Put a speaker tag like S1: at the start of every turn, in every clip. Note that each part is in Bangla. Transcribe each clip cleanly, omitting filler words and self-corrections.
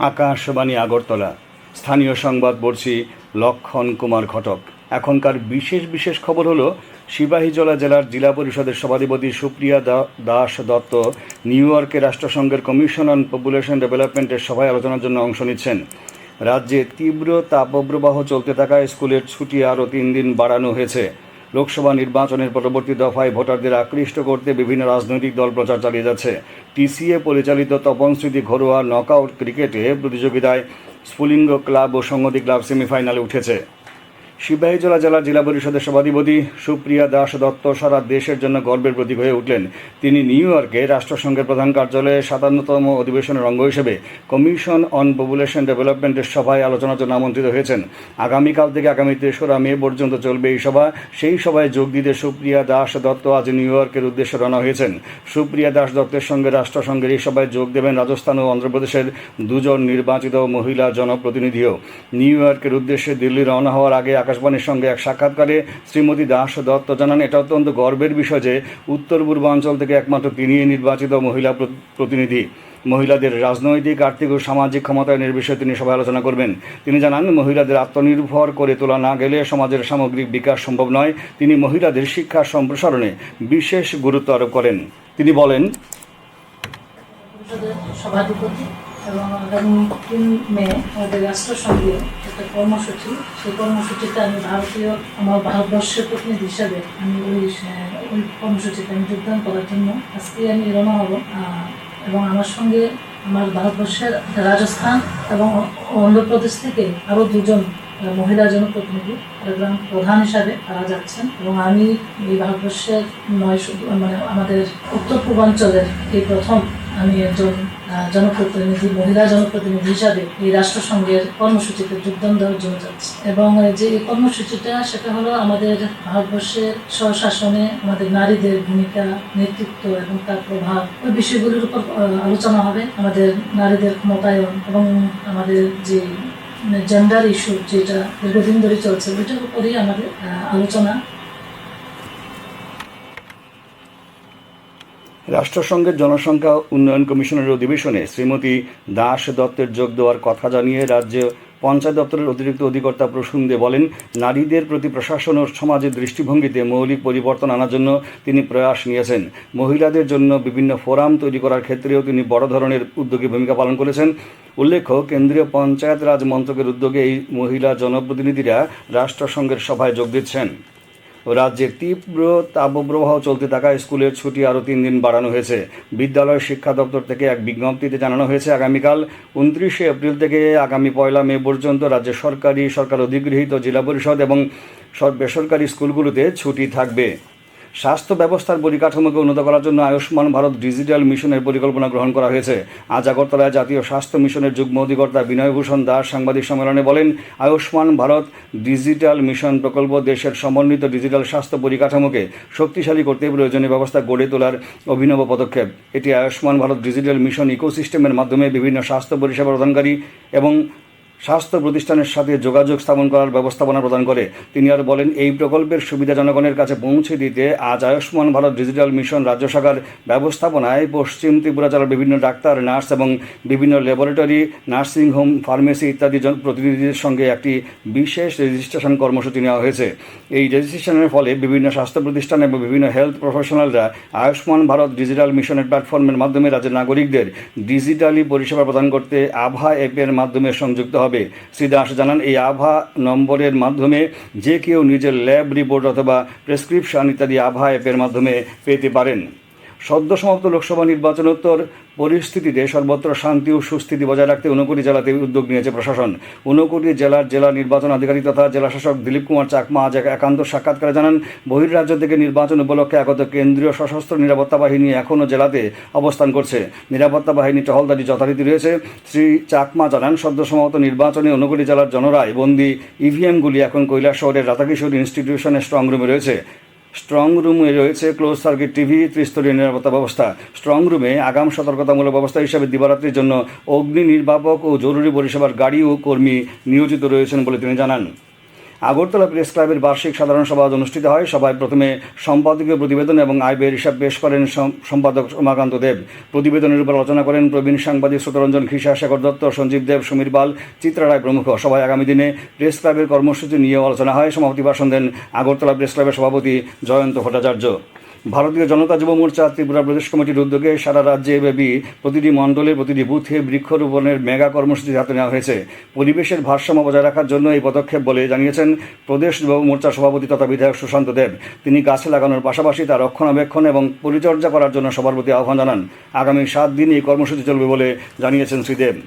S1: আকাশবাণী আগরতলা, স্থানীয় সংবাদ পড়ছি লক্ষণ কুমার ঘটক। এখনকার বিশেষ খবর হলো, সিপাহীজলা জেলার জেলা পরিষদের সভাধিপতি সুপ্রিয়া দাস দত্ত নিউ ইয়র্কে রাষ্ট্রসংঘের কমিশন অন পপুলেশন ডেভেলপমেন্টের সভায় আলোচনার জন্য অংশ নিচ্ছেন। রাজ্যে তীব্র তাপপ্রবাহ চলতে থাকায় স্কুলের ছুটি আরও 3 দিন বাড়ানো হয়েছে। লোকসভা নির্বাচনের পরবর্তী দফায় ভোটারদের আকৃষ্ট করতে বিভিন্ন রাজনৈতিক দল প্রচার চালিয়ে যাচ্ছে। টিসিএ পরিচালিত তপন স্মৃতি ঘরোয়া নকআউট ক্রিকেটে প্রতিযোগিতায় স্ফুলিঙ্গ ক্লাব ও সংহতি ক্লাব সেমিফাইনালে উঠেছে। সিপাহীজলা জেলার জেলা পরিষদের সভাধিপতি সুপ্রিয়া দাস দত্ত সারা দেশের জন্য গর্বের প্রতীক হয়ে উঠলেন। তিনি নিউ ইয়র্কে রাষ্ট্রসংঘের প্রধান কার্যালয়ে 57তম অধিবেশনের অঙ্গ হিসেবে কমিশন অন পপুলেশন ডেভেলপমেন্টের সভায় আলোচনার জন্য আমন্ত্রিত হয়েছেন। আগামীকাল থেকে আগামী 3রা মে পর্যন্ত চলবে এই সভা। সেই সভায় যোগ দিতে সুপ্রিয়া দাস দত্ত আজ নিউ ইয়র্কের উদ্দেশ্যে রওনা হয়েছেন। সুপ্রিয়া দাস দত্তের সঙ্গে রাষ্ট্রসংঘের এই সভায় যোগ দেবেন রাজস্থান ও অন্ধ্রপ্রদেশের 2 জন নির্বাচিত মহিলা জনপ্রতিনিধিও। নিউ ইয়র্কের উদ্দেশ্যে দিল্লি রওনা হওয়ার আগে আকাশবাণীর সঙ্গে এক সাক্ষাৎকারে শ্রীমতী দাস দত্ত জানান, এটা অত্যন্ত গর্বের বিষয় যে উত্তর পূর্বাঞ্চল থেকে একমাত্র তিনিই নির্বাচিত মহিলা প্রতিনিধি। মহিলাদের রাজনৈতিক, আর্থিক ও সামাজিক ক্ষমতায়নের বিষয়ে তিনি সভায় আলোচনা করবেন। তিনি জানান, মহিলাদের আত্মনির্ভর করে তোলা না গেলে সমাজের সামগ্রিক বিকাশ সম্ভব নয়। তিনি মহিলাদের শিক্ষা সম্প্রসারণে বিশেষ গুরুত্ব আরোপ করেন। তিনি বলেন,
S2: সভাধিপতি এবং আগামী 3 মে আমাদের রাষ্ট্রসংঘে একটা কর্মসূচি, সেই কর্মসূচিতে আমি আমার ভারতবর্ষের প্রতিনিধি হিসাবে আমি ওই কর্মসূচিতে আমি যোগদান করার জন্য আজকে আমি রওনা হব। এবং আমার সঙ্গে আমার ভারতবর্ষের রাজস্থান এবং অন্ধ্রপ্রদেশ থেকে আরও 2 জন মহিলা জনপ্রতিনিধি গ্রাম প্রধান হিসাবে তারা যাচ্ছেন। এবং আমি এই ভারতবর্ষের আমাদের উত্তর পূর্বাঞ্চলের এই প্রথম আমি একজন মহিলা জনপ্রতিনিধি হিসাবে এই রাষ্ট্রসংঘের কর্মসূচিতে যোগদান দেওয়ার জন্য যাচ্ছি। এবং যে এই কর্মসূচিটা সেটা হলো আমাদের ভারতবর্ষের স্বশাসনে আমাদের নারীদের ভূমিকা, নেতৃত্ব এবং তার প্রভাব, ওই বিষয়গুলির উপর আলোচনা হবে। আমাদের নারীদের ক্ষমতায়ন এবং আমাদের যে জেন্ডার ইস্যু যেটা দীর্ঘদিন ধরে চলছে, ওইটার উপরেই আমাদের আলোচনা।
S1: রাষ্ট্রসংঘের জনসংখ্যা উন্নয়ন কমিশনের অধিবেশনে শ্রীমতী দাস দত্তের যোগ দেওয়ার কথা জানিয়ে রাজ্য পঞ্চায়েত দপ্তরের অতিরিক্ত অধিকর্তা প্রসূন দে বলেন, নারীদের প্রতি প্রশাসন ও সমাজের দৃষ্টিভঙ্গিতে মৌলিক পরিবর্তন আনার জন্য তিনি প্রয়াস নিয়েছেন। মহিলাদের জন্য বিভিন্ন ফোরাম তৈরি করার ক্ষেত্রেও তিনি বড় ধরনের উদ্যোগী ভূমিকা পালন করেছেন। উল্লেখ্য, কেন্দ্রীয় পঞ্চায়েত রাজ মন্ত্রকের উদ্যোগে এই মহিলা জনপ্রতিনিধিরা রাষ্ট্রসংঘের সভায় যোগ দিচ্ছেন। রাজ্যে তীব্র তাপপ্রবাহ চলতে থাকায় স্কুলের ছুটি আরও 3 দিন বাড়ানো হয়েছে। বিদ্যালয় শিক্ষা দপ্তর থেকে এক বিজ্ঞপ্তিতে জানানো হয়েছে, আগামীকাল 29শে এপ্রিল থেকে আগামী 1লা মে পর্যন্ত রাজ্যের সরকার অধিগৃহীত জেলা পরিষদ এবং বেসরকারি স্কুলগুলোতে ছুটি থাকবে। স্বাস্থ্য ব্যবস্থার পরিকাঠামোকে উন্নত করার জন্য আয়ুষ্মান ভারত ডিজিটাল মিশনের পরিকল্পনা গ্রহণ করা হয়েছে। আজ আগরতলায় জাতীয় স্বাস্থ্য মিশনের যুগ্ম অধিকর্তা বিনয়ভূষণ দাস সাংবাদিক সম্মেলনে বলেন, আয়ুষ্মান ভারত ডিজিটাল মিশন প্রকল্প দেশের সমন্বিত ডিজিটাল স্বাস্থ্য পরিকাঠামোকে শক্তিশালী করতে প্রয়োজনীয় ব্যবস্থা গড়ে তোলার অভিনব পদক্ষেপ। এটি আয়ুষ্মান ভারত ডিজিটাল মিশন ইকোসিস্টেমের মাধ্যমে বিভিন্ন স্বাস্থ্য পরিষেবা প্রদানকারী এবং স্বাস্থ্য প্রতিষ্ঠানের সাথে যোগাযোগ স্থাপন করার ব্যবস্থাপনা প্রদান করে। তিনি আরও বলেন, এই প্রকল্পের সুবিধা জনগণের কাছে পৌঁছে দিতে আজ আয়ুষ্মান ভারত ডিজিটাল মিশন রাজ্য শাখার ব্যবস্থাপনায় পশ্চিম ত্রিপুরা জেলার বিভিন্ন ডাক্তার, নার্স এবং বিভিন্ন ল্যাবরেটরি, নার্সিংহোম, ফার্মেসি ইত্যাদি প্রতিনিধিদের সঙ্গে একটি বিশেষ রেজিস্ট্রেশন কর্মসূচি নেওয়া হয়েছে। এই রেজিস্ট্রেশনের ফলে বিভিন্ন স্বাস্থ্য প্রতিষ্ঠান এবং বিভিন্ন হেলথ প্রফেশনালরা আয়ুষ্মান ভারত ডিজিটাল মিশনের প্ল্যাটফর্মের মাধ্যমে রাজ্যের নাগরিকদের ডিজিটালি পরিষেবা প্রদান করতে আভা অ্যাপের মাধ্যমে সংযুক্ত হবে। শ্রী দাস জানান, এই আভা নম্বরের মাধ্যমে যে কেউ নিজের ল্যাব রিপোর্ট অথবা প্রেসক্রিপশন ইত্যাদি আভা অ্যাপের মাধ্যমে পেতে পারেন। সদ্য সমাপ্ত লোকসভা নির্বাচনোত্তর পরিস্থিতিতে সর্বত্র শান্তি ও সুস্থিতি বজায় রাখতে ঊনকোটি জেলাতে উদ্যোগ নিয়েছে প্রশাসন। ঊনকোটি জেলা নির্বাচন আধিকারিক তথা জেলাশাসক দিলীপ কুমার চাকমা আজ এক একান্ত সাক্ষাৎকারে জানান, বহির্রাজ্য থেকে নির্বাচন উপলক্ষে আগত কেন্দ্রীয় সশস্ত্র নিরাপত্তা বাহিনী এখনও জেলাতে অবস্থান করছে। নিরাপত্তা বাহিনী টহলদারি যথারীতি রয়েছে। শ্রী চাকমা জানান, সদ্য সমাপ্ত নির্বাচনে ঊনকোটি জেলার জনরায় বন্দি ইভিএমগুলি এখন কৈলাস শহরের রাধাকিশোর ইনস্টিটিউশনের স্ট্রং রুমে রয়েছে। স্ট্রং রুমে রয়েছে ক্লোজ সার্কিট টিভি, ত্রিস্তরীয় নিরাপত্তা ব্যবস্থা। স্ট্রং রুমে আগাম সতর্কতামূলক ব্যবস্থা হিসাবে দিবারাত্রির জন্য অগ্নি নির্বাপক ও জরুরি পরিষেবার গাড়ি ও কর্মী নিয়োজিত রয়েছেন বলে তিনি জানান। আগরতলা প্রেস ক্লাবের বার্ষিক সাধারণ সভা অনুষ্ঠিত হয়। সভায় প্রথমে সম্পাদকীয় প্রতিবেদন এবং আয় ব্যয়ের হিসাব পেশ করেন সম্পাদক উমাকান্ত দেব। প্রতিবেদনের উপর আলোচনা করেন প্রবীণ সাংবাদিক শ্রোতরঞ্জন খিসা, শেখর দত্ত, সঞ্জীব দেব, সমীর পাল, চিত্রা রায় প্রমুখ। সভায় আগামী দিনে প্রেস ক্লাবের কর্মসূচি নিয়েও আলোচনা হয়। সমাপতি ভাষণ দেন আগরতলা প্রেস ক্লাবের সভাপতি জয়ন্ত ভট্টাচার্য। ভারতীয় জনতা যুব মোর্চা ত্রিপুরা প্রদেশ কমিটির উদ্যোগে সারা রাজ্যে ব্যাপী প্রতিটি মণ্ডলে প্রতিটি বুথে বৃক্ষরোপণের মেগা কর্মসূচি হাতে নেওয়া হয়েছে। পরিবেশের ভারসাম্য বজায় রাখার জন্য এই পদক্ষেপ বলে জানিয়েছেন প্রদেশ যুব মোর্চার সভাপতি তথা বিধায়ক সুশান্ত দেব। তিনি গাছ লাগানোর পাশাপাশি তার রক্ষণাবেক্ষণ এবং পরিচর্যা করার জন্য সবার প্রতি আহ্বান জানান। আগামী 7 দিন এই কর্মসূচি চলবে বলে জানিয়েছেন শ্রী দেব।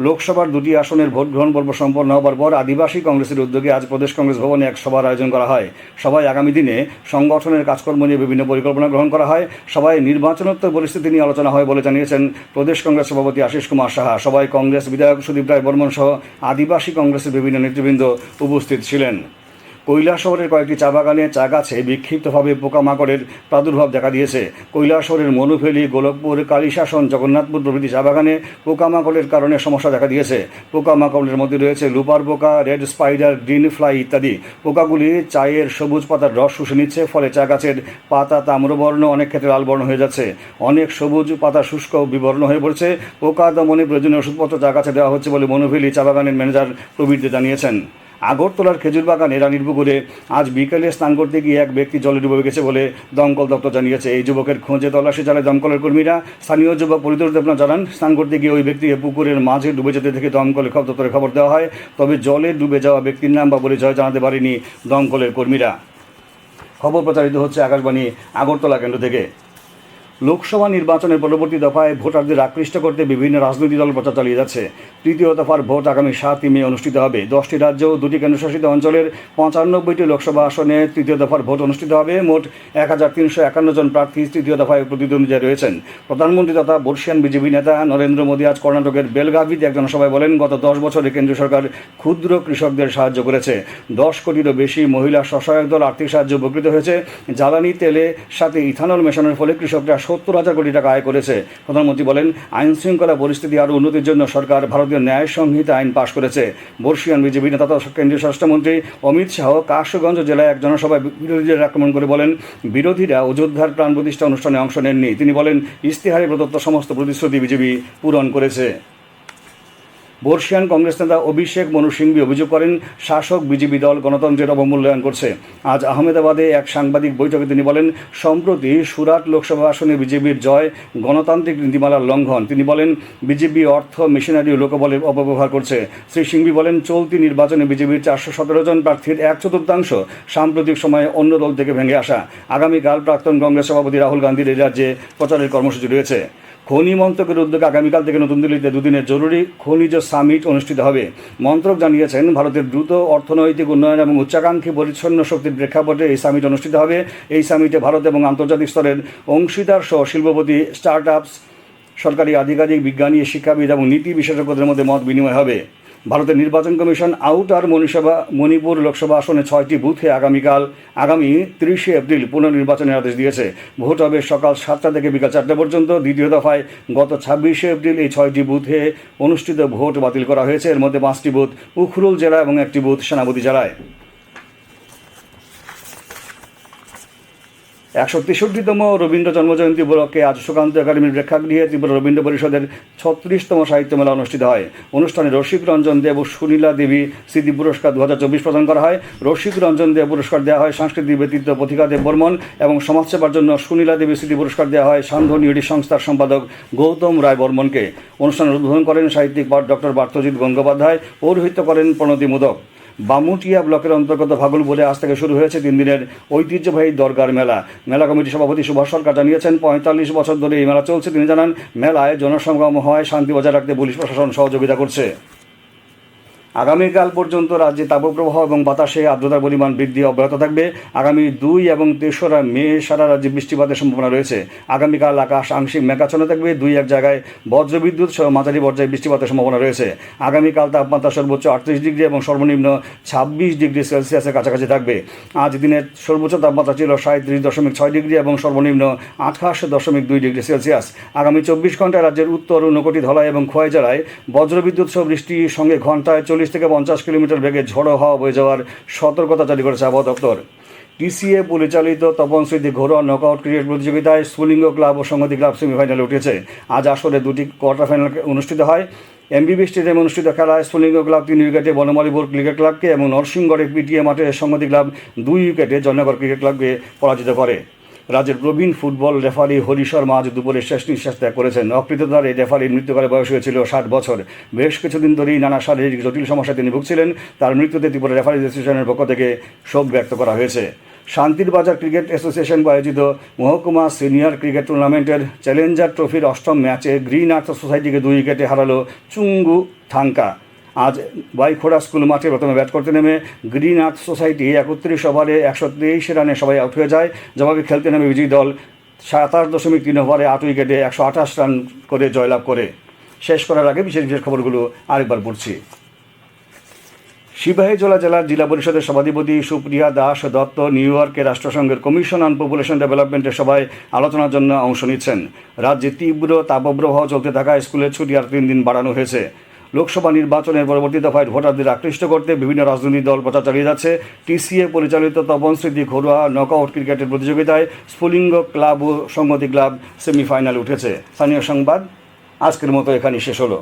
S1: লোকসভার 2টি আসনের ভোট গ্রহণ পর্ব সম্পন্ন হবার পর আদিবাসী কংগ্রেসের উদ্যোগে আজ প্রদেশ কংগ্রেস ভবনে এক সভার আয়োজন করা হয়। সভায় আগামী দিনে সংগঠনের কাজকর্ম নিয়ে বিভিন্ন পরিকল্পনা গ্রহণ করা হয়। সভায় নির্বাচনোত্তর পরিস্থিতি নিয়ে আলোচনা হয় বলে জানিয়েছেন প্রদেশ কংগ্রেস সভাপতি আশিস কুমার সাহা। সভায় কংগ্রেস বিধায়ক সুদীপ রায় বর্মন সহ আদিবাসী কংগ্রেসের বিভিন্ন নেতৃবৃন্দ উপস্থিত ছিলেন। কৈলাসহরের কয়েকটি চা বাগানে চা গাছে বিক্ষিপ্তভাবে পোকামাকড়ের প্রাদুর্ভাব দেখা দিয়েছে। কৈলাসহরের মনুফেলি, গোলকপুর, কালীশাসন, জগন্নাথপুর প্রভৃতি চা বাগানে পোকামাকড়ের কারণে সমস্যা দেখা দিয়েছে। পোকামাকড়ের মধ্যে রয়েছে লুপার পোকা, রেড স্পাইডার, গ্রিন ফ্লাই ইত্যাদি। পোকাগুলি চায়ের সবুজ পাতার রস শুষে নিচ্ছে, ফলে চা গাছের পাতা তাম্রবর্ণ, অনেক ক্ষেত্রে লাল বর্ণ হয়ে যাচ্ছে। অনেক সবুজ পাতা শুষ্ক বিবর্ণ হয়ে পড়ছে। পোকা দমনে প্রয়োজনীয় ওষুধপত্র চা গাছে দেওয়া হচ্ছে বলে মনুফেলি চা বাগানের ম্যানেজার প্রবীর দে জানিয়েছেন। আগরতলার খেজুর বাগানে রানীর পুকুরে আজ বিকেলে স্নান করতে গিয়ে এক ব্যক্তি জলে ডুবে গেছে বলে দমকল দপ্তর জানিয়েছে। এই যুবকের খোঁজে তল্লাশি চালায় দমকলের কর্মীরা। স্থানীয় যুবক পরিতোষ দেবনাথ জানান, স্নান করতে গিয়ে ওই ব্যক্তিকে পুকুরের মাঝে ডুবে যেতে দেখে দমকলের দপ্তরে খবর দেওয়া হয়। তবে জলে ডুবে যাওয়া ব্যক্তির নাম বা পরিচয় জানাতে পারেনি দমকলের কর্মীরা। খবর প্রচারিত হচ্ছে আকাশবাণী আগরতলা কেন্দ্র থেকে। লোকসভা নির্বাচনের পরবর্তী দফায় ভোটারদের আকৃষ্ট করতে বিভিন্ন রাজনৈতিক দল প্রচার চালিয়ে যাচ্ছে। তৃতীয় দফার ভোট আগামী 7 মে অনুষ্ঠিত হবে। 10টি রাজ্য ও 2টি কেন্দ্রশাসিত অঞ্চলের 95টি লোকসভা আসনে তৃতীয় দফার ভোট অনুষ্ঠিত হবে। মোট 1351 জন প্রার্থী তৃতীয় দফায় প্রতিদ্বন্দ্বিতা রয়েছেন। প্রধানমন্ত্রী তথা বর্ষিয়ান বিজেপি নেতা নরেন্দ্র মোদী আজ কর্ণাটকের বেলগাভিতে এক জনসভায় বলেন, গত 10 বছরে কেন্দ্রীয় সরকার ক্ষুদ্র কৃষকদের সাহায্য করেছে। 10 কোটিরও বেশি মহিলা স্বসহায়ক দল আর্থিক সাহায্য উপকৃত হয়েছে। জ্বালানি তেলের সাথে ইথানল মেশানোর ফলে কৃষকরা 70,000 কোটি টাকা আয় করেছে। প্রধানমন্ত্রী বলেন, আইন শৃঙ্খলা পরিস্থিতি আরও উন্নতির জন্য সরকার ভারতীয় ন্যায় সংহিতা আইন পাশ করেছে। বর্ষিয়ান বিজেপি নেতা তথা কেন্দ্রীয় স্বরাষ্ট্রমন্ত্রী অমিত শাহ কাশগঞ্জ জেলায় এক জনসভায় বিরোধীদের আক্রমণ করে বলেন, বিরোধীরা অযোধ্যার প্রাণ প্রতিষ্ঠা অনুষ্ঠানে অংশ নেননি। তিনি বলেন, ইশতেহারে প্রদত্ত সমস্ত প্রতিশ্রুতি বিজেপি পূরণ করেছে। বর্ষিয়ান কংগ্রেস নেতা অভিষেক মনু সিংভি অভিযোগ করেন, শাসক বিজেপি দল গণতন্ত্রের অবমূল্যায়ন করছে। আজ আহমেদাবাদে এক সাংবাদিক বৈঠকে তিনি বলেন, সম্প্রতি সুরাট লোকসভা আসনে বিজেপির জয় গণতান্ত্রিক নীতিমালার লঙ্ঘন। তিনি বলেন, বিজেপি অর্থ, মেশিনারি ও লোকবলের অপব্যবহার করছে। শ্রী সিংভি বলেন, চলতি নির্বাচনে বিজেপির 417 জন প্রার্থীর 1/4 সাম্প্রতিক সময়ে অন্য দল থেকে ভেঙে আসা। আগামীকাল প্রাক্তন কংগ্রেস সভাপতি রাহুল গান্ধীর এই রাজ্যে প্রচারের কর্মসূচি রয়েছে। খনি মন্ত্রকের উদ্যোগে আগামীকাল থেকে নতুন দিল্লিতে 2 দিনের জরুরি খনিজ সামিট অনুষ্ঠিত হবে। মন্ত্রক জানিয়েছেন, ভারতের দ্রুত অর্থনৈতিক উন্নয়ন এবং উচ্চাকাঙ্ক্ষী পরিচ্ছন্ন শক্তির প্রেক্ষাপটে এই সামিট অনুষ্ঠিত হবে। এই সামিটে ভারত এবং আন্তর্জাতিক স্তরের অংশীদার সহ শিল্পপতি, স্টার্টআপস, সরকারি আধিকারিক, বিজ্ঞানী, শিক্ষাবিদ এবং নীতি বিশেষজ্ঞদের মধ্যে মত বিনিময় হবে। ভারতের নির্বাচন কমিশন আউটার মণিপুর লোকসভা আসনে 6টি বুথে আগামী 30 এপ্রিল পুনর্নির্বাচনের আদেশ দিয়েছে। ভোট হবে সকাল 7টা থেকে বিকাল 4টা পর্যন্ত। দ্বিতীয় দফায় গত 26 এপ্রিল এই 6টি বুথে অনুষ্ঠিত ভোট বাতিল করা হয়েছে। এর মধ্যে 5টি বুথ উখরুল জেলা এবং 1টি বুথ সেনাপতি জেলায়। 163তম রবীন্দ্র জন্মজয়ন্তী উপলক্ষে আজ সুকান্ত একাডেমির প্রেক্ষাগৃহে ত্রিপুরা রবীন্দ্র পরিষদের 36তম সাহিত্য মেলা অনুষ্ঠিত হয়। অনুষ্ঠানে রসিক রঞ্জন দেব ও সুনীলা দেবী স্মৃতি পুরস্কার 2024 প্রদান করা হয়। রসিক রঞ্জন দেব পুরস্কার দেওয়া হয় সাংস্কৃতিক ব্যক্তিত্ব পথিকা দেব বর্মন এবং সমাজসেবার জন্য সুনীলা দেবী স্মৃতি পুরস্কার দেওয়া হয় সান্ধ্য সংস্থার সম্পাদক গৌতম রায় বর্মনকে। অনুষ্ঠানের উদ্বোধন করেন সাহিত্যিক ডক্টর পার্থজিৎ গঙ্গোপাধ্যায়। পৌরোহিত্য করেন প্রণতি মোদক। বামুটিয়া ব্লকের অন্তর্গত ভাগলপুরে আজ থেকে শুরু হয়েছে 3 দিনের ঐতিহ্যবাহী দরগার মেলা। মেলা কমিটির সভাপতি সুভাষ সরকার জানিয়েছেন, 45 বছর ধরে এই মেলা চলছে। তিনি জানান, মেলায় জনসমাগম হয়, শান্তি বজায় রাখতে পুলিশ প্রশাসন সহযোগিতা করছে। আগামীকাল পর্যন্ত রাজ্যে তাপপ্রবাহ এবং বাতাসে আর্দ্রতার পরিমাণ বৃদ্ধি অব্যাহত থাকবে। আগামী 2 এবং 3রা মে সারা রাজ্যে বৃষ্টিপাতের সম্ভাবনা রয়েছে। আগামীকাল আকাশ আংশিক মেঘাচ্ছন্ন থাকবে। 2-1 জায়গায় বজ্রবিদ্যুৎ সহ মাঝারি পর্যায়ে বৃষ্টিপাতের সম্ভাবনা রয়েছে। আগামীকাল তাপমাত্রা সর্বোচ্চ 38 ডিগ্রি এবং সর্বনিম্ন 26 ডিগ্রি সেলসিয়াসের কাছাকাছি থাকবে। আজ দিনের সর্বোচ্চ তাপমাত্রা ছিল 37.6 ডিগ্রি এবং সর্বনিম্ন 28.2 ডিগ্রি সেলসিয়াস। আগামী 24 ঘন্টায় রাজ্যের উত্তর, ঊনকোটি, ধলাই এবং খোয়াই জেলায় বজ্রবিদ্যুৎ সহ বৃষ্টির সঙ্গে ঘন্টায় 40 40 থেকে 50 কিলোমিটার বেগে ঝড়ো হাওয়া বয়ে যাওয়ার সতর্কতা জারি করেছে আবহাওয়া দপ্তর। টিসিএ পরিচালিত তপন স্মৃতি ঘরোয়া নকআউট ক্রিকেট প্রতিযোগিতায় স্ফুলিঙ্গ ক্লাব ও সংহতি ক্লাব সেমিফাইনালে উঠেছে। আজ আসরে দুটি কোয়ার্টার ফাইনাল অনুষ্ঠিত হয়। এমবিবি স্টেডিয়ামে অনুষ্ঠিত খেলায় স্ফুলিঙ্গ ক্লাব 3 উইকেটে বনমালীপুর ক্রিকেট ক্লাবকে এবং নরসিংগড়ের পিটিএ মাঠে সংহতি ক্লাব 2 উইকেটে জয়নগর ক্রিকেট ক্লাবকে পরাজিত করে। রাজ্যের প্রবীণ ফুটবল রেফারি হরি শর্মা আজ দুপুরে শেষ নিঃশ্বাস ত্যাগ করেছেন। অকৃতদার এই রেফারির মৃত্যুকালে বয়স হয়েছিল 60 বছর। বেশ কিছুদিন ধরেই নানা শারীরিক জটিল সমস্যায় তিনি ভুগছিলেন। তার মৃত্যুতে ত্রিপুরা রেফারি অ্যাসোসিয়েশনের পক্ষ থেকে শোক ব্যক্ত করা হয়েছে। শান্তির বাজার ক্রিকেট অ্যাসোসিয়েশন আয়োজিত মহকুমা সিনিয়র ক্রিকেট টুর্নামেন্টের চ্যালেঞ্জার ট্রফির 8ম ম্যাচে গ্রিন আর্থ সোসাইটিকে 2 উইকেটে হারালো চুঙ্গু থাঙ্কা। আজ বাইখোড়া স্কুল মাঠে প্রথমে ব্যাট করতে নেমে গ্রিন আর্থ সোসাইটি 31 ওভারে 123 রানে সবাই আউট হয়ে যায়। জবাবে খেলতে নেমে বিজয়ী দল 27.3 ওভারে 8 উইকেটে 128 রান করে জয়লাভ করে। শেষ করার আগে বিশেষ বিশেষ খবরগুলো আরেকবার পড়ছি। সিপাহীজলা জেলার জেলা পরিষদের সভাধিপতি সুপ্রিয়া দাস দত্ত নিউ ইয়র্কে রাষ্ট্রসংঘের কমিশন অন পপুলেশন ডেভেলপমেন্টের সভায় আলোচনার জন্য অংশ নিচ্ছেন। রাজ্যে তীব্র তাপপ্রবাহ চলতে থাকায় স্কুলের ছুটি আর 3 দিন বাড়ানো হয়েছে। লোকসভা নির্বাচনের পরবর্তী দফায় ভোটারদের আকৃষ্ট করতে বিভিন্ন রাজনৈতিক দল প্রচার চালিয়ে যাচ্ছে। টিসিএ পরিচালিত তপন স্মৃতি ঘরোয়া নকআউট ক্রিকেটের প্রতিযোগিতায় স্ফুলিঙ্গ ক্লাব ও সংহতি ক্লাব সেমিফাইনালে উঠেছে। স্থানীয় সংবাদ আজকের মতো এখানেই শেষ হলো।